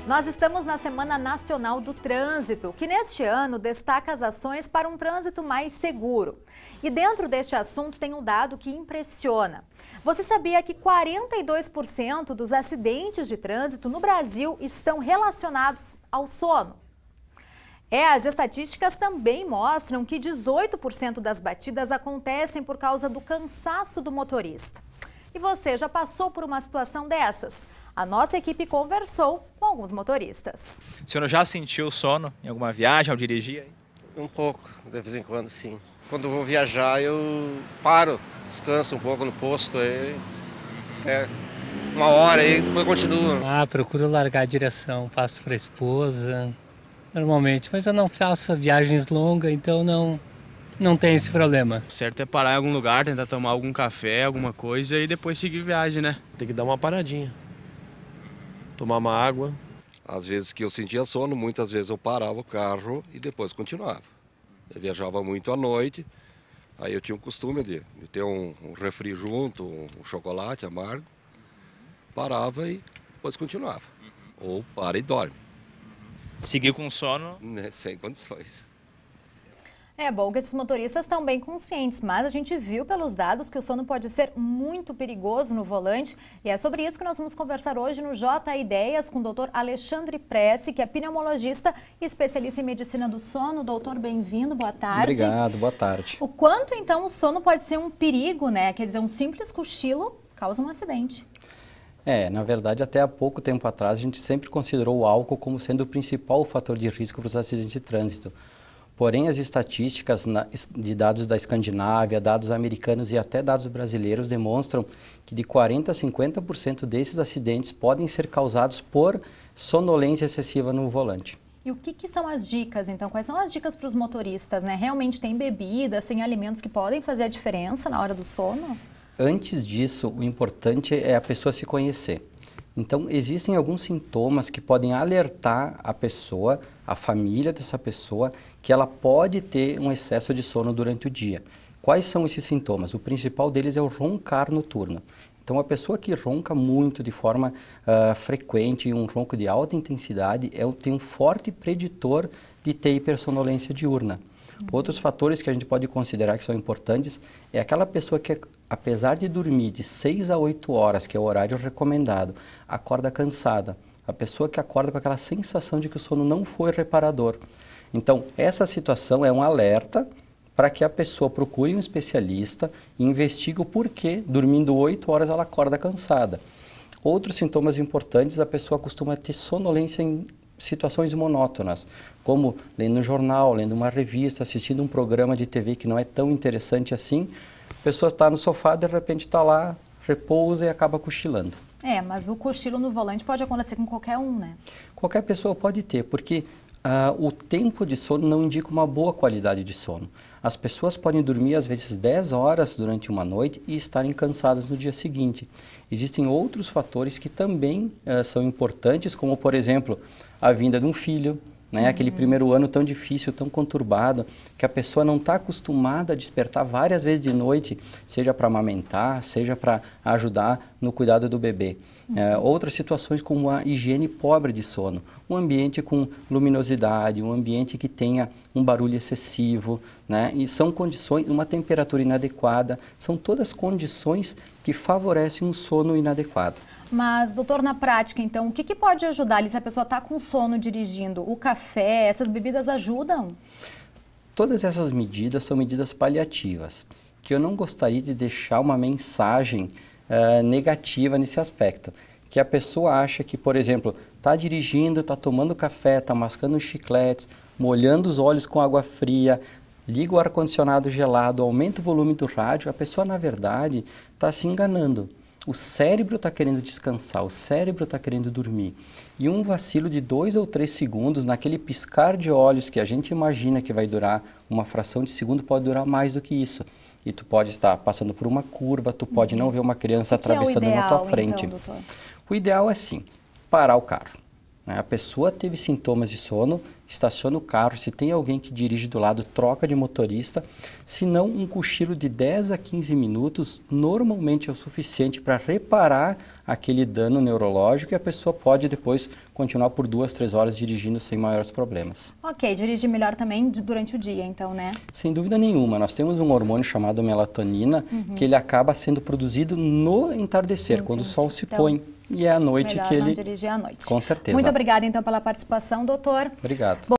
Nós estamos na Semana Nacional do Trânsito, que neste ano destaca as ações para um trânsito mais seguro. E dentro deste assunto tem um dado que impressiona. Você sabia que 42% dos acidentes de trânsito no Brasil estão relacionados ao sono? As estatísticas também mostram que 18% das batidas acontecem por causa do cansaço do motorista. E você já passou por uma situação dessas? A nossa equipe conversou com alguns motoristas. O senhor já sentiu sono em alguma viagem ao dirigir? Um pouco, de vez em quando, sim. Quando eu vou viajar, eu paro, descanso um pouco no posto, até uma hora e depois eu continuo. Procuro largar a direção, passo para a esposa, normalmente, mas eu não faço viagens longas, então não tem esse problema. O certo é parar em algum lugar, tentar tomar algum café, alguma coisa e depois seguir viagem, né? Tem que dar uma paradinha, tomar uma água. Às vezes que eu sentia sono, muitas vezes eu parava o carro e depois continuava. Eu viajava muito à noite, aí eu tinha o costume de ter um refri junto, um chocolate amargo, parava e depois continuava. Ou para e dorme. Seguir com sono? Sem condições. É bom que esses motoristas estão bem conscientes, mas a gente viu pelos dados que o sono pode ser muito perigoso no volante. E é sobre isso que nós vamos conversar hoje no J Ideias com o doutor Alexandre Pressi, que é pneumologista e especialista em medicina do sono. Doutor, bem-vindo, boa tarde. Obrigado, boa tarde. O quanto então o sono pode ser um perigo, né? Quer dizer, um simples cochilo causa um acidente. Na verdade, até há pouco tempo atrás, a gente sempre considerou o álcool como sendo o principal fator de risco para os acidentes de trânsito. Porém, as estatísticas de dados da Escandinávia, dados americanos e até dados brasileiros demonstram que de 40% a 50% desses acidentes podem ser causados por sonolência excessiva no volante. E o que são as dicas, então? Quais são as dicas para os motoristas, né? Realmente tem bebidas, tem alimentos que podem fazer a diferença na hora do sono? Antes disso, o importante é a pessoa se conhecer. Então, existem alguns sintomas que podem alertar a pessoa, a família dessa pessoa, que ela pode ter um excesso de sono durante o dia. Quais são esses sintomas? O principal deles é o roncar noturno. Então, a pessoa que ronca muito de forma frequente, um ronco de alta intensidade, tem um forte preditor de ter hipersonolência diurna. Outros fatores que a gente pode considerar que são importantes é aquela pessoa que, apesar de dormir de 6 a 8 horas, que é o horário recomendado, acorda cansada. A pessoa que acorda com aquela sensação de que o sono não foi reparador. Então, essa situação é um alerta para que a pessoa procure um especialista e investigue o porquê, dormindo 8 horas, ela acorda cansada. Outros sintomas importantes, a pessoa costuma ter sonolência em situações monótonas, como lendo um jornal, lendo uma revista, assistindo um programa de TV que não é tão interessante assim. A pessoa está no sofá, de repente está lá, repousa e acaba cochilando. Mas o cochilo no volante pode acontecer com qualquer um, né? Qualquer pessoa pode ter, porque o tempo de sono não indica uma boa qualidade de sono. As pessoas podem dormir às vezes 10 horas durante uma noite e estarem cansadas no dia seguinte. Existem outros fatores que também são importantes, como por exemplo, a vinda de um filho, né? Aquele primeiro ano tão difícil, tão conturbado, que a pessoa não está acostumada a despertar várias vezes de noite, seja para amamentar, seja para ajudar no cuidado do bebê. Outras situações como a higiene pobre de sono, um ambiente com luminosidade, um ambiente que tenha um barulho excessivo, né? E são condições, uma temperatura inadequada, são todas condições que favorecem um sono inadequado. Mas, doutor, na prática, então, o que pode ajudar ali se a pessoa está com sono dirigindo? O café, essas bebidas ajudam? Todas essas medidas são medidas paliativas, que eu não gostaria de deixar uma mensagem negativa nesse aspecto. Que a pessoa acha que, por exemplo, está dirigindo, está tomando café, está mascando chicletes, molhando os olhos com água fria, liga o ar-condicionado gelado, aumenta o volume do rádio, a pessoa, na verdade, está se enganando. O cérebro está querendo descansar, o cérebro está querendo dormir. E um vacilo de 2 ou 3 segundos, naquele piscar de olhos que a gente imagina que vai durar uma fração de segundo, pode durar mais do que isso. E tu pode estar passando por uma curva, tu pode não ver uma criança atravessando na tua frente. Então, doutor? O ideal é sim, parar o carro. A pessoa teve sintomas de sono, estaciona o carro, se tem alguém que dirige do lado, troca de motorista, se não um cochilo de 10 a 15 minutos normalmente é o suficiente para reparar aquele dano neurológico e a pessoa pode depois continuar por 2, 3 horas dirigindo sem maiores problemas. Ok, dirigir melhor também durante o dia, então, né? Sem dúvida nenhuma, nós temos um hormônio chamado melatonina, que ele acaba sendo produzido no entardecer, quando o sol se põe. E é à noite melhor que ele... não dirigir à noite. Com certeza. Muito obrigada, então, pela participação, doutor. Obrigado.